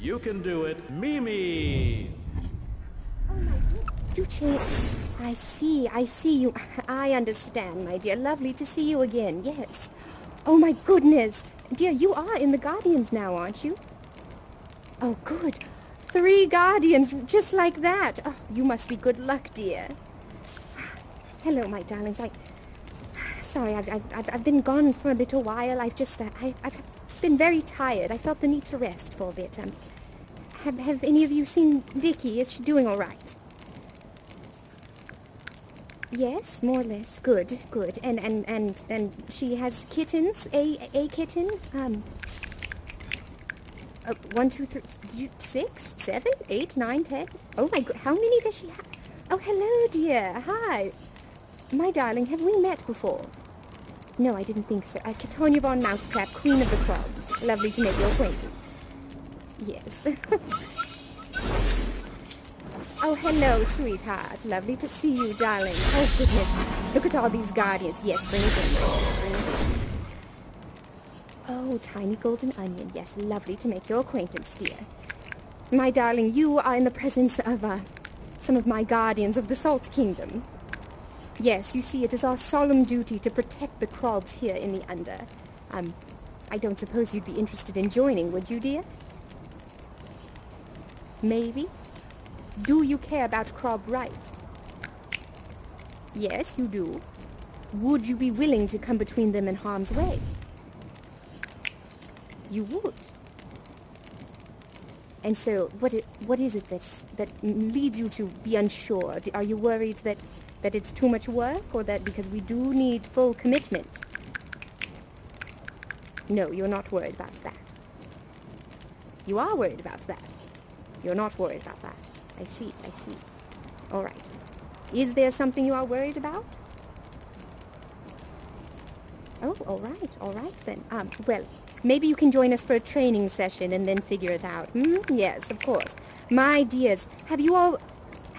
You can do it. Mimi! Oh, my dear. Do change. I see you. I understand, my dear. Lovely to see you again, yes. Oh, my goodness. Dear, you are in the Guardians now, aren't you? Oh, good. 3 Guardians, just like that. Oh, you must be good luck, dear. Hello, my darlings. Sorry, I've been gone for a little while. I've been very tired. I felt the need to rest for a bit. Have any of you seen Vicky? Is she doing all right? Yes, more or less. Good. And she has kittens. A kitten. 1, 2, 3, 6, 7, 8, 9, 10. Oh my God, how many does she have? Oh, hello, dear. Hi. My darling, have we met before? No, I didn't think so. Kitanya von Mousetrap, Queen of the Crogs. Lovely to make your acquaintance. Yes. Oh, hello, sweetheart. Lovely to see you, darling. Oh, goodness. Look at all these Guardians. Yes, bring it in. Bring it in. Oh, tiny golden onion. Yes, lovely to make your acquaintance, dear. My darling, you are in the presence of, some of my Guardians of the Salt Kingdom. Yes, you see, it is our solemn duty to protect the Krogs here in the Under. I don't suppose you'd be interested in joining, would you, dear? Maybe? Do you care about Krog rights? Yes, you do. Would you be willing to come between them in harm's way? You would. And so, what is it that leads you to be unsure? Are you worried that it's too much work, or that because we do need full commitment? No, you're not worried about that. You are worried about that. You're not worried about that. I see. All right. Is there something you are worried about? Oh, all right then. Well, maybe you can join us for a training session and then figure it out. Yes, of course. My dears,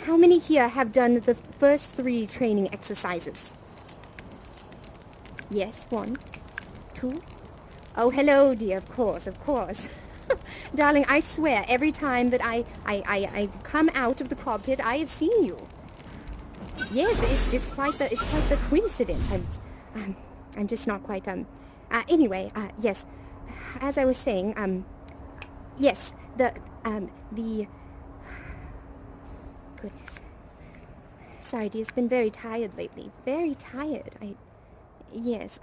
how many here have done the first 3 training exercises? Yes, 1, 2. Oh, hello, dear, of course. Darling, I swear, every time that I come out of the cockpit, I have seen you. Yes, it's quite the coincidence. I'm just not quite, anyway, yes, as I was saying, yes, the, goodness. Sorry, dear, it's been very tired lately. Very tired. Yes.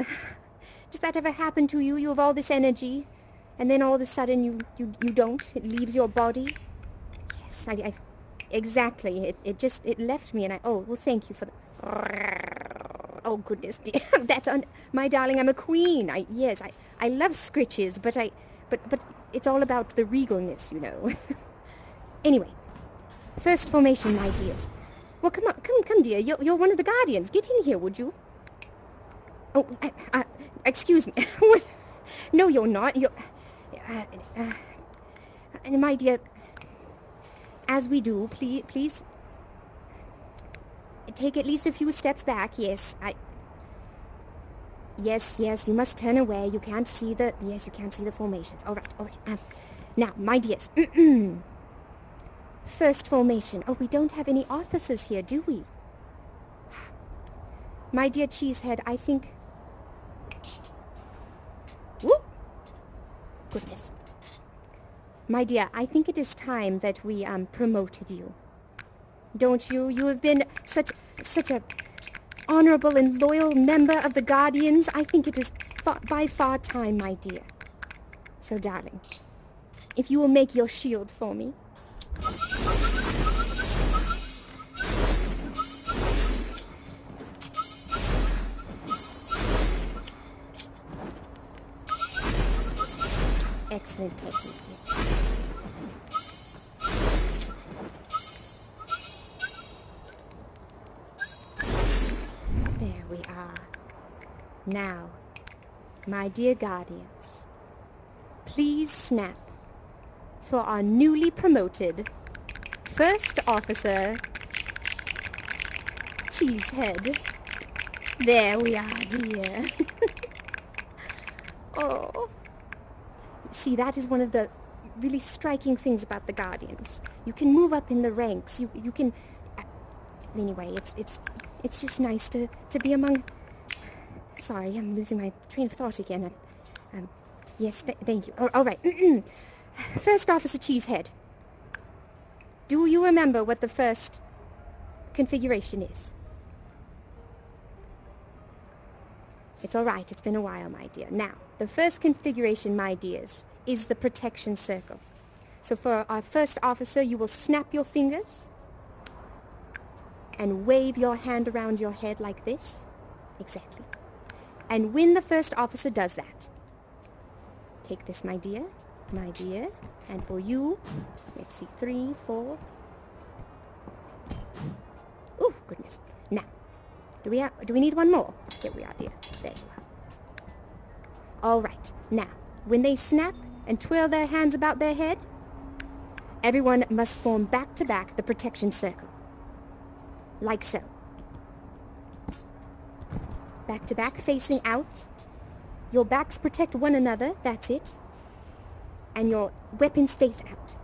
Does that ever happen to you? You have all this energy, and then all of a sudden you don't. It leaves your body. Yes, exactly. It left me, and oh, well, thank you for the... Oh, goodness, dear. My darling, I'm a queen. Yes, I love scritches, but it's all about the regalness, you know. Anyway, first formation, my dears. Well, come, dear. You're one of the Guardians. Get in here, would you? Oh, excuse me. What? No, you're not. My dear, as we do, please take at least a few steps back. Yes, Yes, you must turn away. You can't see the formations. All right. Now, my dears. First formation. Oh, we don't have any officers here, do we? My dear Cheesehead, I think... Whoop! Goodness. My dear, I think it is time that we, promoted you. Don't you? You have been such a honorable and loyal member of the Guardians. I think it is by far time, my dear. So, darling, if you will make your shield for me. Excellent technique. There we are. Now, my dear Guardians, please snap for our newly promoted First Officer, Cheesehead. There we are, dear. Oh. See, that is one of the really striking things about the Guardians. You can move up in the ranks. You can... Anyway, it's just nice to be among... Sorry, I'm losing my train of thought again. Yes, thank you. All right. First Officer Cheesehead. Do you remember what the first configuration is? It's all right. It's been a while, my dear. Now, the first configuration, my dears, is the protection circle. So for our first officer, you will snap your fingers and wave your hand around your head like this. Exactly. And when the first officer does that, take this, my dear, and for you, let's see, 3, 4. Oh, goodness. Now, do we need one more? Here we are, dear. There you are. All right. Now, when they snap and twirl their hands about their head, everyone must form back to back the protection circle. Like so. Back to back, facing out. Your backs protect one another, that's it. And your weapons face out.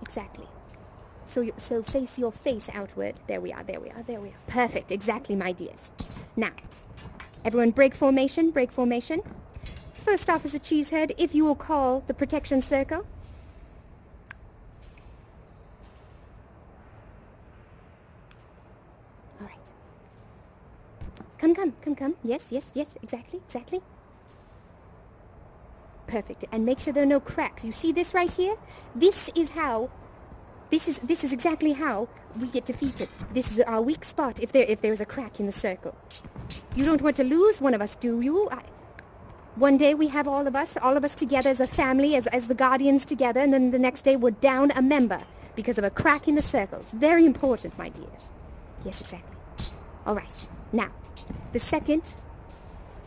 Exactly. So face your face outward. There we are. Perfect, exactly, my dears. Now, everyone break formation. First Officer Cheesehead, if you will call the protection circle. All right. Come. Yes, exactly. Perfect. And make sure there are no cracks. You see this right here? This is exactly how we get defeated. This is our weak spot if there's a crack in the circle. You don't want to lose one of us, do you? One day we have all of us together as a family, as the Guardians together, and then the next day we're down a member because of a crack in the circle. It's very important, my dears. Yes, exactly. All right. Now, the second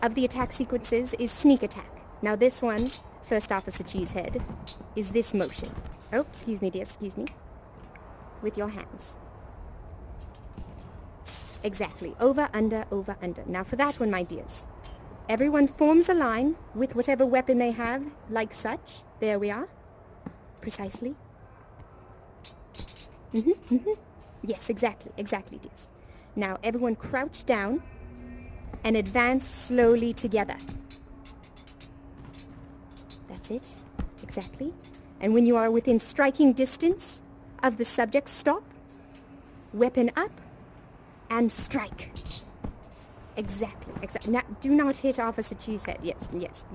of the attack sequences is sneak attack. Now this one, First Officer Cheesehead, is this motion. Oh, excuse me, dear, excuse me. With your hands. Exactly. Over, under. Now for that one, my dears. Everyone forms a line with whatever weapon they have, like such. There we are. Precisely. Yes, exactly, dears. Now everyone crouch down and advance slowly together. That's it. Exactly. And when you are within striking distance of the subject, stop, weapon up, and strike. Exactly. Now, do not hit Officer Cheesehead. Yes.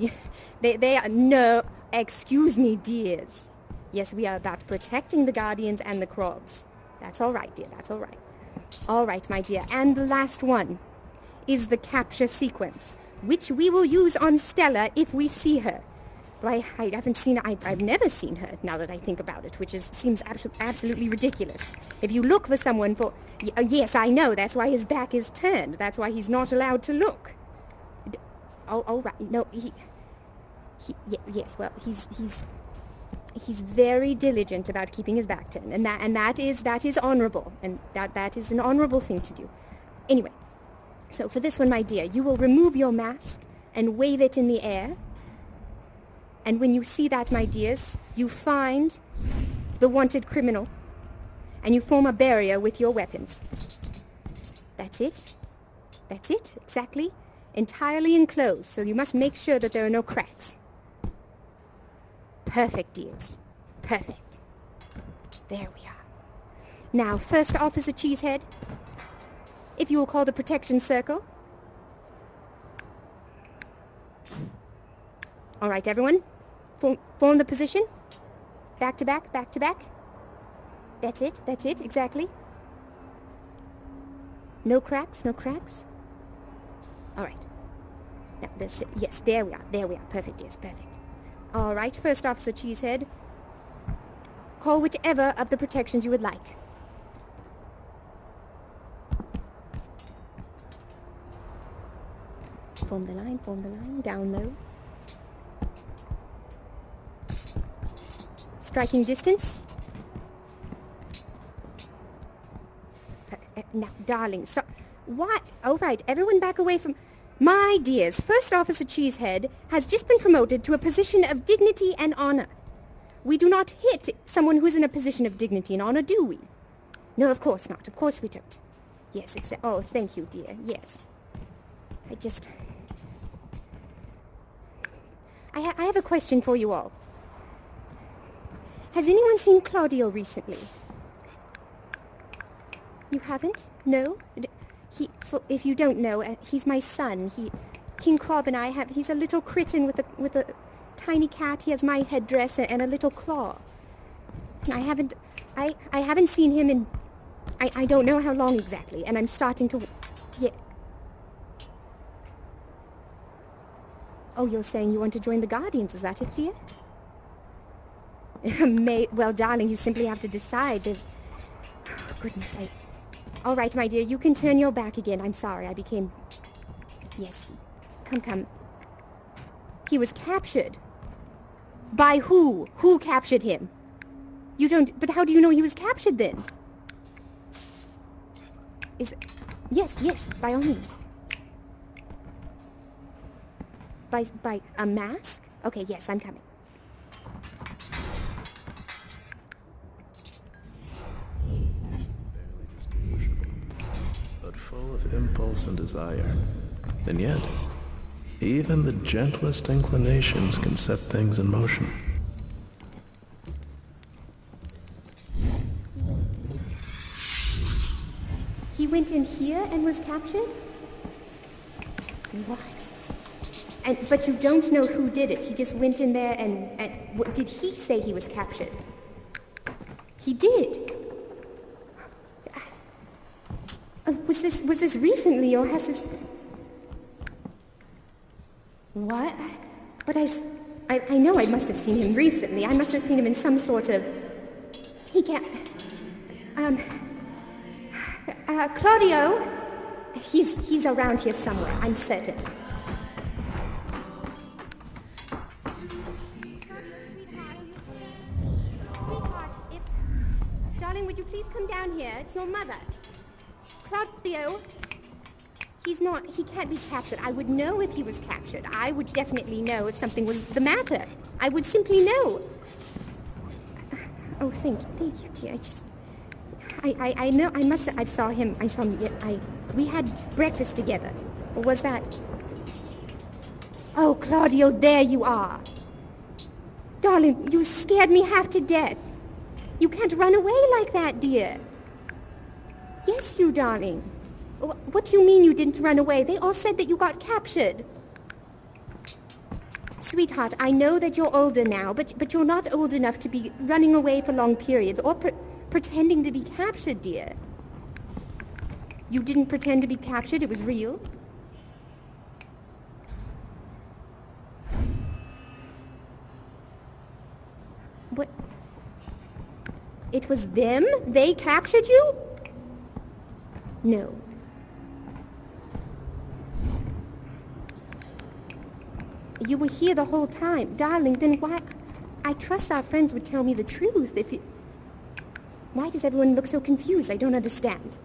They are... No, excuse me, dears. Yes, we are about protecting the Guardians and the Crobs. That's all right, dear. That's all right. All right, my dear. And the last one is the capture sequence, which we will use on Stella if we see her. But I haven't seen her. I've never seen her, now that I think about it, which seems absolutely ridiculous. If you look for someone for... yes, I know. That's why his back is turned. That's why he's not allowed to look. All right. No, yes, well, he's very diligent about keeping his back turned, and that is honorable, and that is an honorable thing to do. Anyway, so for this one, my dear, you will remove your mask and wave it in the air. And when you see that, my dears, you find the wanted criminal, and you form a barrier with your weapons. That's it, exactly. Entirely enclosed, so you must make sure that there are no cracks. Perfect, dears. Perfect. There we are. Now, First Officer Cheesehead, if you will call the protection circle. All right, everyone. Form the position. Back to back. That's it, exactly. No cracks. All right. Now, yes, there we are. Perfect, yes, perfect. All right, First Officer Cheesehead. Call whichever of the protections you would like. Form the line, down low. Striking distance. Now, darling, so... What? All right, everyone back away from... My dears, First Officer Cheesehead has just been promoted to a position of dignity and honor. We do not hit someone who is in a position of dignity and honor, do we? No, of course not. Of course we don't. Yes, oh, thank you, dear. Yes. I have a question for you all. Has anyone seen Claudio recently? You haven't? No? If you don't know, he's my son. King Crob and he's a little kitten with a tiny cat. He has my headdress and a little claw. And I haven't seen him in, I don't know how long exactly, and I'm starting to, yeah. Oh, you're saying you want to join the Guardians, is that it, dear? Well, darling, you simply have to decide. There's, oh, goodness, all right, my dear, you can turn your back again. I'm sorry, I became, yes, come. He was captured. By who? Who captured him? You don't, but how do you know he was captured then? Yes, by all means. By a mask? Okay, yes, I'm coming. But full of impulse and desire. And yet, even the gentlest inclinations can set things in motion. He went in here and was captured? What? But you don't know who did it. He just went in there and what, did he say he was captured? He did. Was this recently, or has this? What? But I know I must have seen him recently. I must have seen him in some sort of. He can't. Claudio. He's around here somewhere. I'm certain. Darling, would you please come down here? It's your mother. Claudio, he can't be captured. I would know if he was captured. I would definitely know if something was the matter. I would simply know. Oh, thank you, dear. I know, I saw him, we had breakfast together. Or was that? Oh, Claudio, there you are. Darling, you scared me half to death. You can't run away like that, dear. Yes, you darling. What do you mean you didn't run away? They all said that you got captured. Sweetheart, I know that you're older now, but you're not old enough to be running away for long periods or pretending to be captured, dear. You didn't pretend to be captured, it was real? What? It was them? They captured you? No. You were here the whole time. Darling, then why? I trust our friends would tell me the truth if you... Why does everyone look so confused? I don't understand.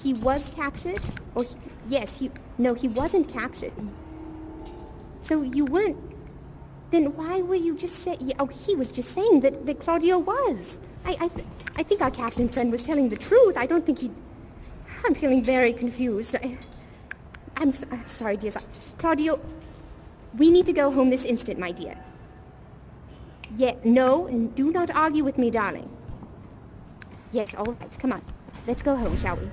He was captured? Or no, he wasn't captured. So you weren't... Then why were you just saying... Oh, he was just saying that Claudio was. I think our captain friend was telling the truth. I don't think he... I'm feeling very confused. I'm sorry, dear. Claudio, we need to go home this instant, my dear. Yeah, no, do not argue with me, darling. Yes, all right, come on. Let's go home, shall we?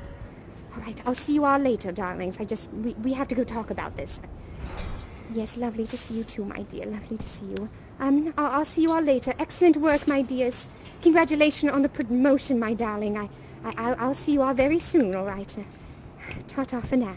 All right, I'll see you all later, darlings. We have to go talk about this. Yes, lovely to see you too, my dear. Lovely to see you. I'll see you all later. Excellent work, my dears. Congratulations on the promotion, my darling. I'll see you all very soon, all right? Ta-ta for now.